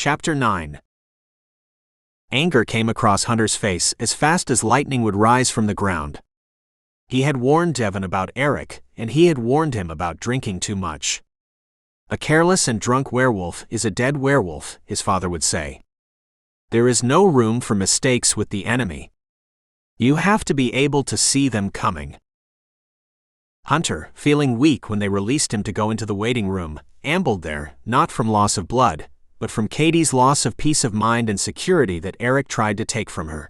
Chapter 9. Anger came across Hunter's face as fast as lightning would rise from the ground. He had warned Devin about Eric, and he had warned him about drinking too much. A careless and drunk werewolf is a dead werewolf, his father would say. There is no room for mistakes with the enemy. You have to be able to see them coming. Hunter, feeling weak when they released him to go into the waiting room, ambled there, not from loss of blood, but from Katy's loss of peace of mind and security that Eric tried to take from her.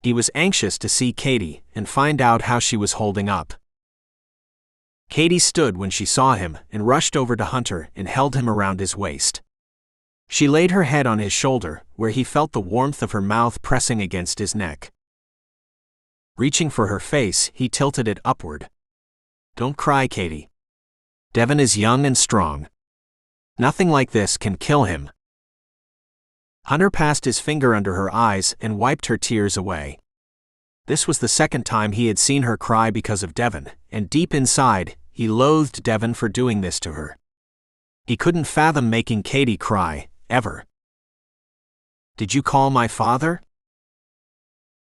He was anxious to see Katy and find out how she was holding up. Katy stood when she saw him and rushed over to Hunter and held him around his waist. She laid her head on his shoulder, where he felt the warmth of her mouth pressing against his neck. Reaching for her face, he tilted it upward. "Don't cry, Katy. Devin is young and strong. Nothing like this can kill him." Hunter passed his finger under her eyes and wiped her tears away. This was the second time he had seen her cry because of Devin, and deep inside, he loathed Devin for doing this to her. He couldn't fathom making Katy cry, ever. "Did you call my father?"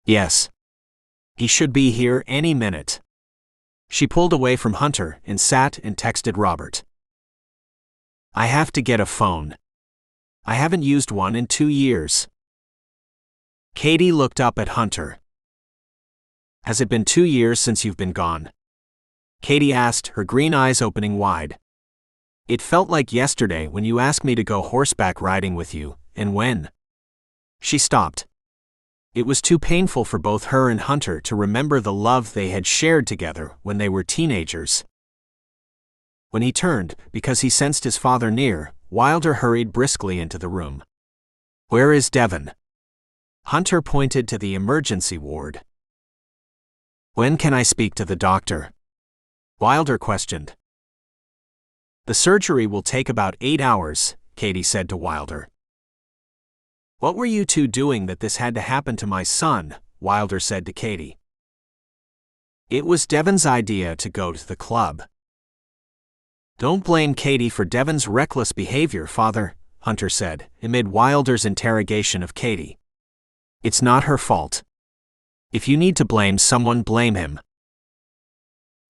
"Yes. He should be here any minute." She pulled away from Hunter and sat and texted Robert. "I have to get a phone. I haven't used one in 2 years." Katy looked up at Hunter. "Has it been 2 years since you've been gone?" Katy asked, her green eyes opening wide. "It felt like yesterday when you asked me to go horseback riding with you, and when?" She stopped. It was too painful for both her and Hunter to remember the love they had shared together when they were teenagers. When he turned, because he sensed his father near, Wilder hurried briskly into the room. "Where is Devin?" Hunter pointed to the emergency ward. "When can I speak to the doctor?" Wilder questioned. "The surgery will take about 8 hours, Katy said to Wilder. "What were you two doing that this had to happen to my son?" Wilder said to Katy. "It was Devin's idea to go to the club." "Don't blame Katy for Devin's reckless behavior, father," Hunter said, amid Wilder's interrogation of Katy. "It's not her fault. If you need to blame someone, blame him."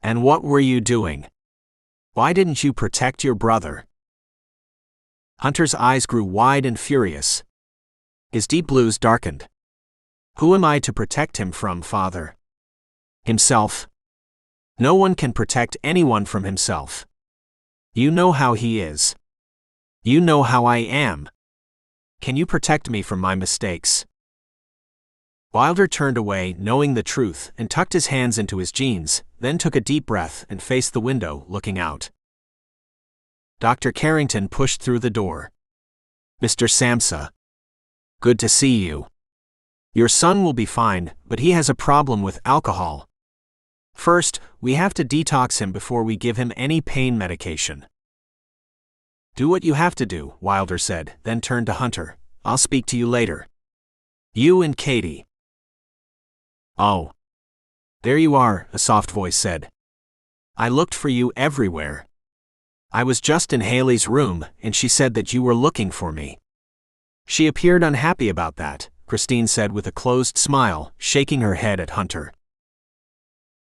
"And what were you doing? Why didn't you protect your brother?" Hunter's eyes grew wide and furious. His deep blues darkened. "Who am I to protect him from, father? Himself? No one can protect anyone from himself. You know how he is. You know how I am. Can you protect me from my mistakes?" Wilder turned away, knowing the truth, and tucked his hands into his jeans, then took a deep breath and faced the window, looking out. Dr. Carrington pushed through the door. "Mr. Samsa. Good to see you. Your son will be fine, but he has a problem with alcohol. First, we have to detox him before we give him any pain medication." "Do what you have to do," Wilder said, then turned to Hunter. "I'll speak to you later. You and Katy." "Oh. There you are," a soft voice said. "I looked for you everywhere. I was just in Haley's room, and she said that you were looking for me." "She appeared unhappy about that," Christine said with a closed smile, shaking her head at Hunter.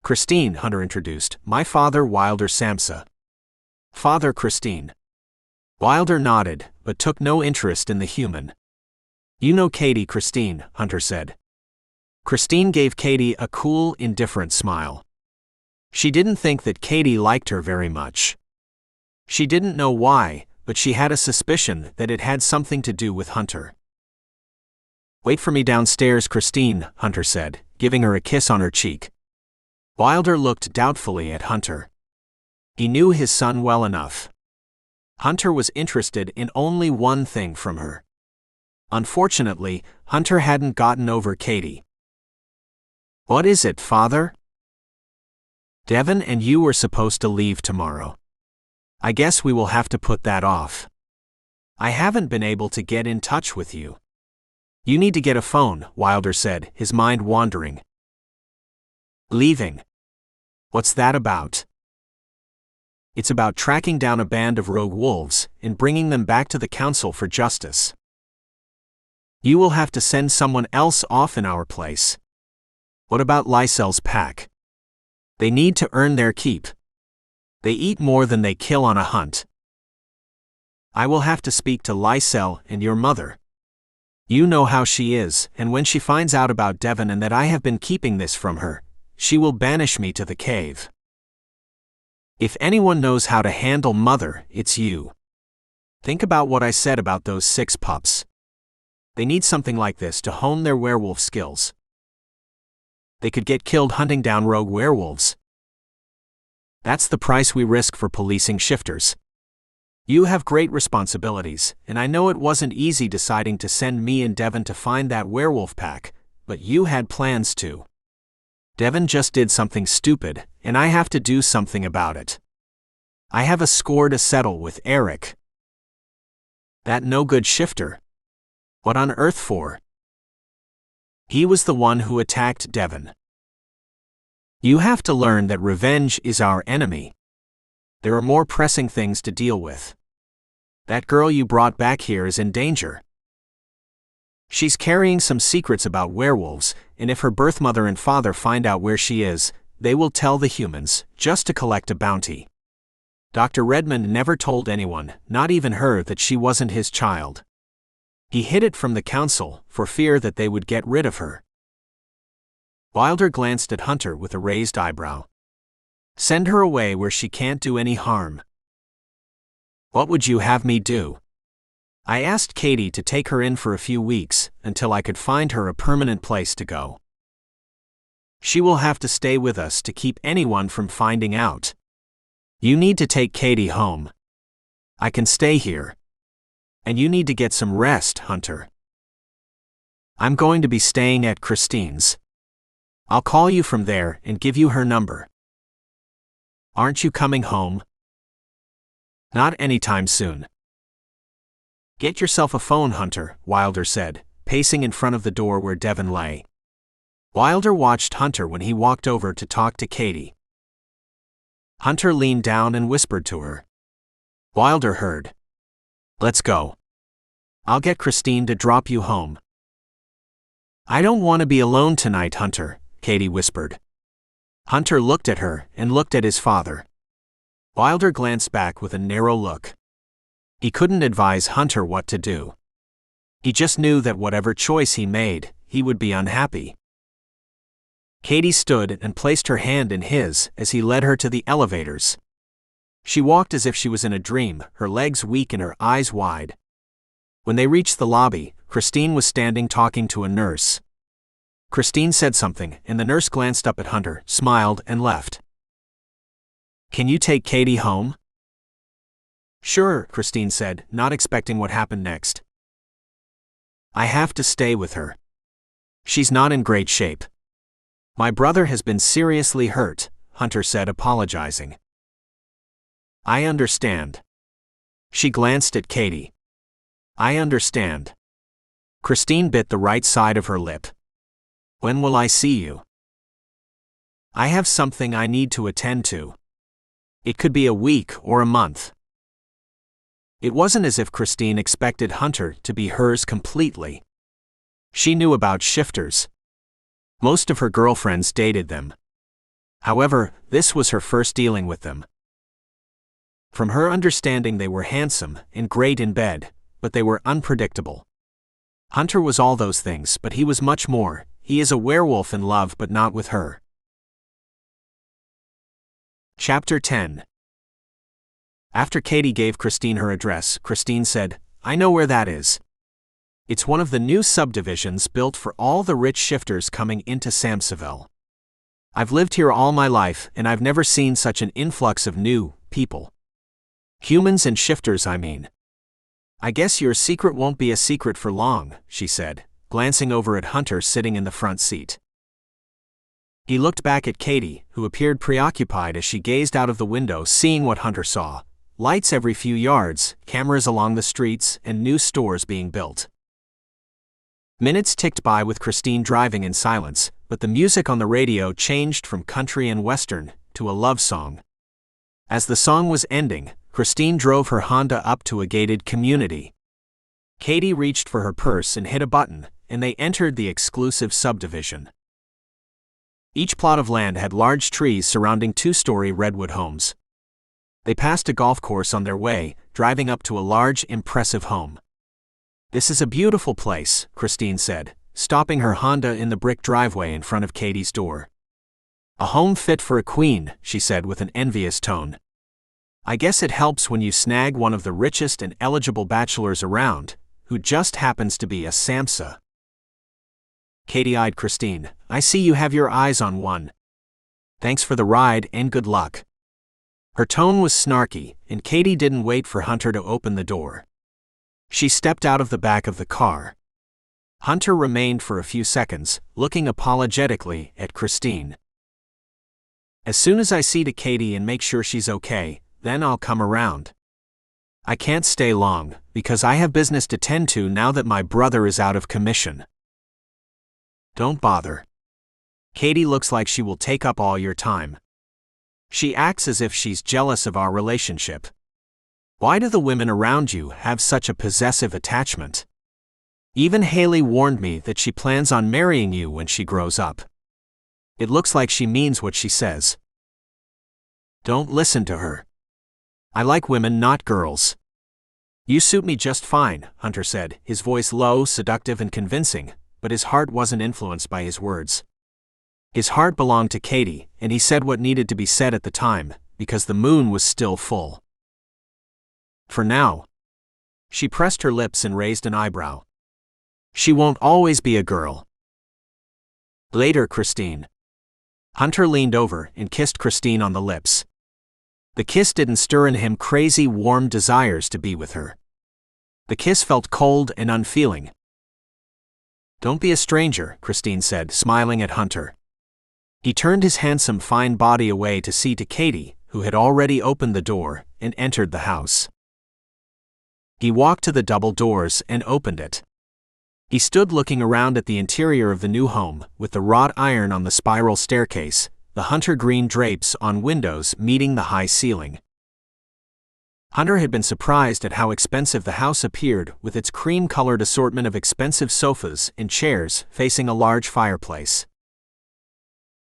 "Christine," Hunter introduced, "my father Wilder Samsa." "Father Christine." Wilder nodded, but took no interest in the human. "You know Katy, Christine," Hunter said. Christine gave Katy a cool, indifferent smile. She didn't think that Katy liked her very much. She didn't know why, but she had a suspicion that it had something to do with Hunter. "Wait for me downstairs, Christine," Hunter said, giving her a kiss on her cheek. Wilder looked doubtfully at Hunter. He knew his son well enough. Hunter was interested in only one thing from her. Unfortunately, Hunter hadn't gotten over Katy. "What is it, father?" "Devin and you were supposed to leave tomorrow. I guess we will have to put that off. I haven't been able to get in touch with you." "You need to get a phone," Wilder said, his mind wandering. "Leaving? What's that about?" "It's about tracking down a band of rogue wolves and bringing them back to the council for justice." You will have to send someone else off in our place. What about Lysel's pack? They need to earn their keep. They eat more than they kill on a hunt. I will have to speak to Lysel and your mother. You know how she is, and when she finds out about Devin and that I have been keeping this from her, she will banish me to the cave. If anyone knows how to handle Mother, it's you. Think about what I said about those 6 pups. They need something like this to hone their werewolf skills. They could get killed hunting down rogue werewolves. That's the price we risk for policing shifters. You have great responsibilities, and I know it wasn't easy deciding to send me and Devin to find that werewolf pack, but you had plans too. Devin just did something stupid, and I have to do something about it. I have a score to settle with Eric. That no-good shifter. What on earth for? He was the one who attacked Devin. You have to learn that revenge is our enemy. There are more pressing things to deal with. That girl you brought back here is in danger. She's carrying some secrets about werewolves, and if her birth mother and father find out where she is, they will tell the humans, just to collect a bounty. Dr. Redmond never told anyone, not even her, that she wasn't his child. He hid it from the council, for fear that they would get rid of her. Wilder glanced at Hunter with a raised eyebrow. Send her away where she can't do any harm. What would you have me do? I asked Katy to take her in for a few weeks, until I could find her a permanent place to go. She will have to stay with us to keep anyone from finding out. You need to take Katy home. I can stay here. And you need to get some rest, Hunter. I'm going to be staying at Christine's. I'll call you from there and give you her number. Aren't you coming home? Not anytime soon. Get yourself a phone, Hunter, Wilder said, pacing in front of the door where Devin lay. Wilder watched Hunter when he walked over to talk to Katy. Hunter leaned down and whispered to her. Wilder heard. Let's go. I'll get Christine to drop you home. I don't want to be alone tonight, Hunter, Katy whispered. Hunter looked at her and looked at his father. Wilder glanced back with a narrow look. He couldn't advise Hunter what to do. He just knew that whatever choice he made, he would be unhappy. Katy stood and placed her hand in his as he led her to the elevators. She walked as if she was in a dream, her legs weak and her eyes wide. When they reached the lobby, Christine was standing talking to a nurse. Christine said something, and the nurse glanced up at Hunter, smiled, and left. Can you take Katy home? Sure, Christine said, not expecting what happened next. I have to stay with her. She's not in great shape. My brother has been seriously hurt, Hunter said, apologizing. I understand. She glanced at Katy. I understand. Christine bit the right side of her lip. When will I see you? I have something I need to attend to. It could be a week or a month. It wasn't as if Christine expected Hunter to be hers completely. She knew about shifters. Most of her girlfriends dated them. However, this was her first dealing with them. From her understanding, they were handsome and great in bed, but they were unpredictable. Hunter was all those things, but he was much more. He is a werewolf in love, but not with her. Chapter 10. After Katy gave Christine her address, Christine said, I know where that is. It's one of the new subdivisions built for all the rich shifters coming into Samseville. I've lived here all my life, and I've never seen such an influx of new people. Humans and shifters, I mean. I guess your secret won't be a secret for long, she said, glancing over at Hunter sitting in the front seat. He looked back at Katy, who appeared preoccupied as she gazed out of the window, seeing what Hunter saw. Lights every few yards, cameras along the streets, and new stores being built. Minutes ticked by with Christine driving in silence, but the music on the radio changed from country and western to a love song. As the song was ending, Christine drove her Honda up to a gated community. Katy reached for her purse and hit a button, and they entered the exclusive subdivision. Each plot of land had large trees surrounding two-story redwood homes. They passed a golf course on their way, driving up to a large, impressive home. "This is a beautiful place," Christine said, stopping her Honda in the brick driveway in front of Katy's door. "A home fit for a queen," she said with an envious tone. "I guess it helps when you snag one of the richest and eligible bachelors around, who just happens to be a Samsa." Katy eyed Christine. "I see you have your eyes on one. Thanks for the ride and good luck." Her tone was snarky, and Katy didn't wait for Hunter to open the door. She stepped out of the back of the car. Hunter remained for a few seconds, looking apologetically at Christine. "As soon as I see to Katy and make sure she's okay, then I'll come around. I can't stay long, because I have business to tend to now that my brother is out of commission." "Don't bother. Katy looks like she will take up all your time. She acts as if she's jealous of our relationship. Why do the women around you have such a possessive attachment? Even Haley warned me that she plans on marrying you when she grows up. It looks like she means what she says." "Don't listen to her. I like women, not girls." "You suit me just fine," Hunter said, his voice low, seductive and convincing, but his heart wasn't influenced by his words. His heart belonged to Katy, and he said what needed to be said at the time, because the moon was still full. "For now." She pressed her lips and raised an eyebrow. "She won't always be a girl." "Later, Christine." Hunter leaned over and kissed Christine on the lips. The kiss didn't stir in him crazy, warm desires to be with her. The kiss felt cold and unfeeling. "Don't be a stranger," Christine said, smiling at Hunter. He turned his handsome, fine body away to see to Katy, who had already opened the door, and entered the house. He walked to the double doors and opened it. He stood looking around at the interior of the new home, with the wrought iron on the spiral staircase, the hunter green drapes on windows meeting the high ceiling. Hunter had been surprised at how expensive the house appeared, with its cream-colored assortment of expensive sofas and chairs facing a large fireplace.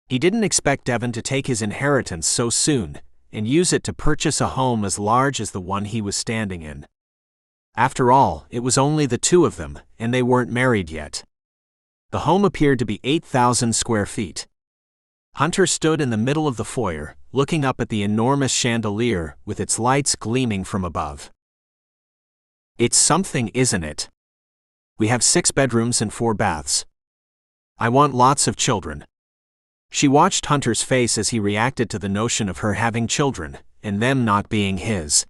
He didn't expect Devin to take his inheritance so soon and use it to purchase a home as large as the one he was standing in. After all, it was only the two of them, and they weren't married yet. The home appeared to be 8,000 square feet. Hunter stood in the middle of the foyer, looking up at the enormous chandelier with its lights gleaming from above. "It's something, isn't it? We have 6 bedrooms and 4 baths. I want lots of children." She watched Hunter's face as he reacted to the notion of her having children, and them not being his.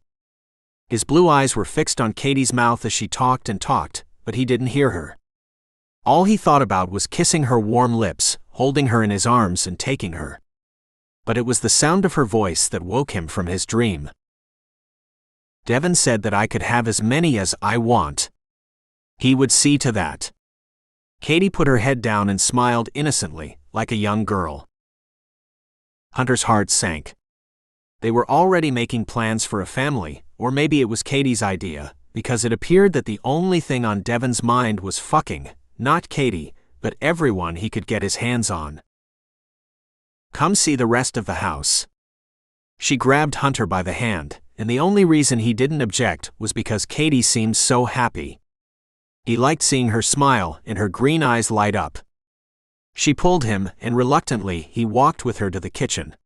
His blue eyes were fixed on Katy's mouth as she talked and talked, but he didn't hear her. All he thought about was kissing her warm lips, holding her in his arms and taking her. But it was the sound of her voice that woke him from his dream. "Devin said that I could have as many as I want. He would see to that." Katy put her head down and smiled innocently, like a young girl. Hunter's heart sank. They were already making plans for a family, or maybe it was Katy's idea, because it appeared that the only thing on Devin's mind was fucking, not Katy, but everyone he could get his hands on. "Come see the rest of the house." She grabbed Hunter by the hand, and the only reason he didn't object was because Katy seemed so happy. He liked seeing her smile and her green eyes light up. She pulled him, and reluctantly he walked with her to the kitchen.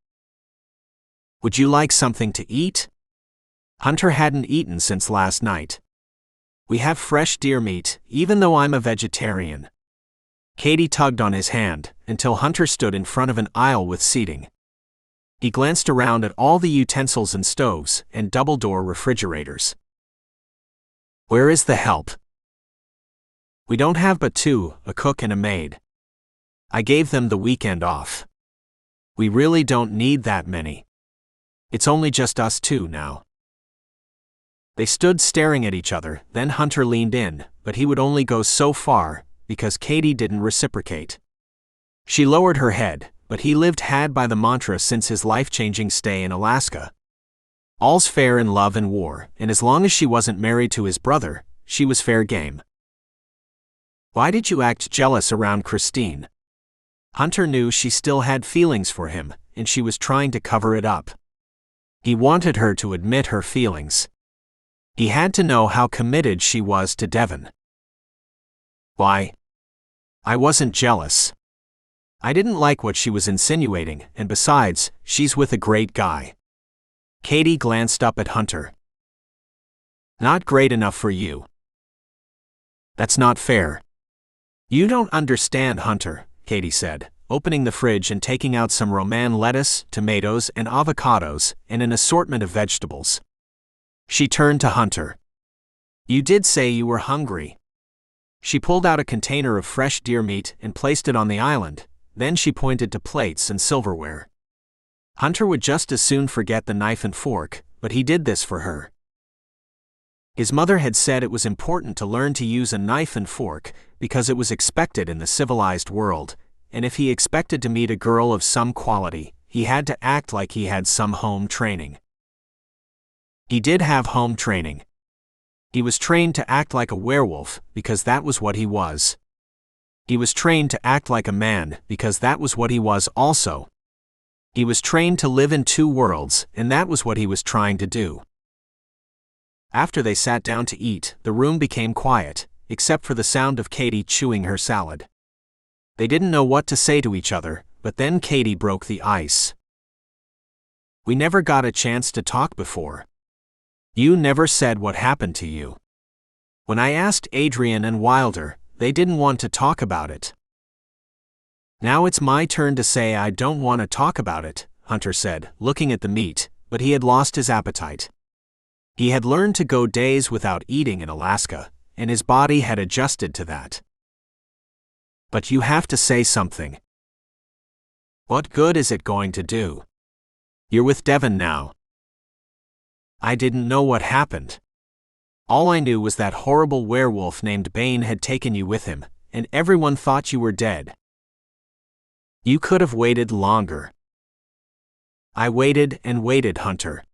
"Would you like something to eat?" Hunter hadn't eaten since last night. "We have fresh deer meat, even though I'm a vegetarian." Katy tugged on his hand, until Hunter stood in front of an aisle with seating. He glanced around at all the utensils and stoves, and double-door refrigerators. "Where is the help?" "We don't have but 2, a cook and a maid. I gave them the weekend off. We really don't need that many. It's only just us 2 now." They stood staring at each other, then Hunter leaned in, but he would only go so far, because Katy didn't reciprocate. She lowered her head, but he had by the mantra since his life-changing stay in Alaska. All's fair in love and war, and as long as she wasn't married to his brother, she was fair game. Why did you act jealous around Christine? Hunter knew she still had feelings for him, and she was trying to cover it up. He wanted her to admit her feelings. He had to know how committed she was to Devin. Why? I wasn't jealous. I didn't like what she was insinuating, and besides, she's with a great guy. Katy glanced up at Hunter. Not great enough for you. That's not fair. You don't understand, Hunter, Katy said, opening the fridge and taking out some romaine lettuce, tomatoes, and avocados, and an assortment of vegetables. She turned to Hunter. You did say you were hungry. She pulled out a container of fresh deer meat and placed it on the island, then she pointed to plates and silverware. Hunter would just as soon forget the knife and fork, but he did this for her. His mother had said it was important to learn to use a knife and fork because it was expected in the civilized world, and if he expected to meet a girl of some quality, he had to act like he had some home training. He did have home training. He was trained to act like a werewolf because that was what he was. He was trained to act like a man because that was what he was also. He was trained to live in two worlds, and that was what he was trying to do. After they sat down to eat, the room became quiet, except for the sound of Katy chewing her salad. They didn't know what to say to each other, but then Katy broke the ice. We never got a chance to talk before. You never said what happened to you. When I asked Adrian and Wilder, they didn't want to talk about it. Now it's my turn to say I don't want to talk about it, Hunter said, looking at the meat, but he had lost his appetite. He had learned to go days without eating in Alaska, and his body had adjusted to that. But you have to say something. What good is it going to do? You're with Devin now. I didn't know what happened. All I knew was that horrible werewolf named Bane had taken you with him, and everyone thought you were dead. You could have waited longer. I waited and waited, Hunter.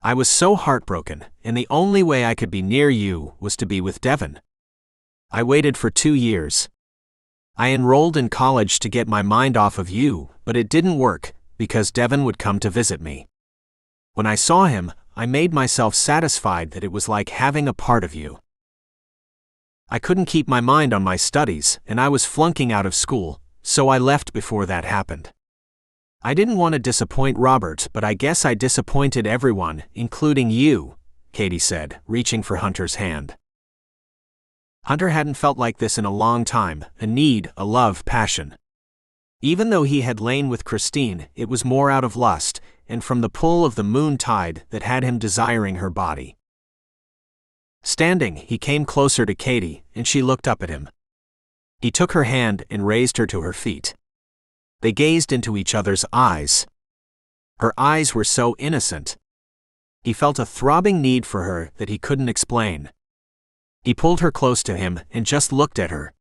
I was so heartbroken, and the only way I could be near you was to be with Devin. I waited for 2 years. I enrolled in college to get my mind off of you, but it didn't work, because Devin would come to visit me. When I saw him, I made myself satisfied that it was like having a part of you. I couldn't keep my mind on my studies, and I was flunking out of school, so I left before that happened. I didn't want to disappoint Robert, but I guess I disappointed everyone, including you, Katy said, reaching for Hunter's hand. Hunter hadn't felt like this in a long time, a need, a love, passion. Even though he had lain with Christine, it was more out of lust, and from the pull of the moon tide that had him desiring her body. Standing, he came closer to Katy, and she looked up at him. He took her hand and raised her to her feet. They gazed into each other's eyes. Her eyes were so innocent. He felt a throbbing need for her that he couldn't explain. He pulled her close to him and just looked at her.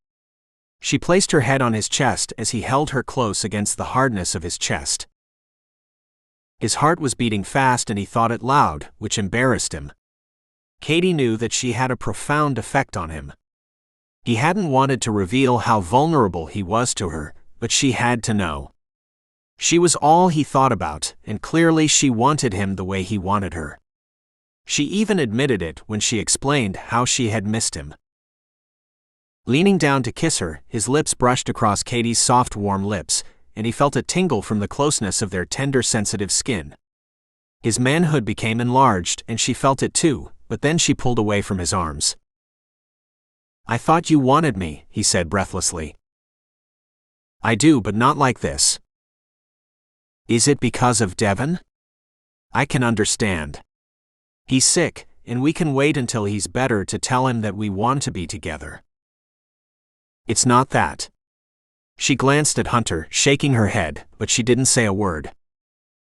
She placed her head on his chest as he held her close against the hardness of his chest. His heart was beating fast and he thought it loud, which embarrassed him. Katy knew that she had a profound effect on him. He hadn't wanted to reveal how vulnerable he was to her, but she had to know. She was all he thought about, and clearly she wanted him the way he wanted her. She even admitted it when she explained how she had missed him. Leaning down to kiss her, his lips brushed across Katy's soft, warm lips, and he felt a tingle from the closeness of their tender, sensitive skin. His manhood became enlarged, and she felt it too, but then she pulled away from his arms. I thought you wanted me, he said breathlessly. I do, but not like this. Is it because of Devin? I can understand. He's sick, and we can wait until he's better to tell him that we want to be together. It's not that. She glanced at Hunter, shaking her head, but she didn't say a word.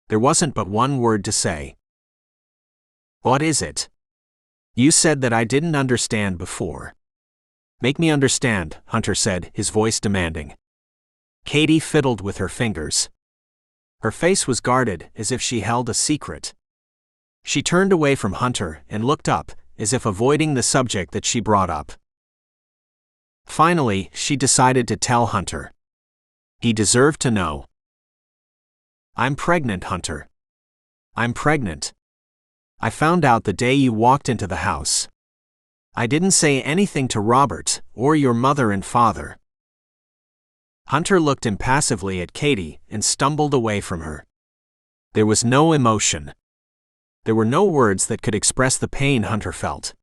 There wasn't but one word to say. What is it? You said that I didn't understand before. Make me understand, Hunter said, his voice demanding. Katy fiddled with her fingers. Her face was guarded, as if she held a secret. She turned away from Hunter and looked up, as if avoiding the subject that she brought up. Finally, she decided to tell Hunter. He deserved to know. "I'm pregnant, Hunter. I'm pregnant. I found out the day you walked into the house. I didn't say anything to Robert, or your mother and father." Hunter looked impassively at Katy and stumbled away from her. There was no emotion. There were no words that could express the pain Hunter felt.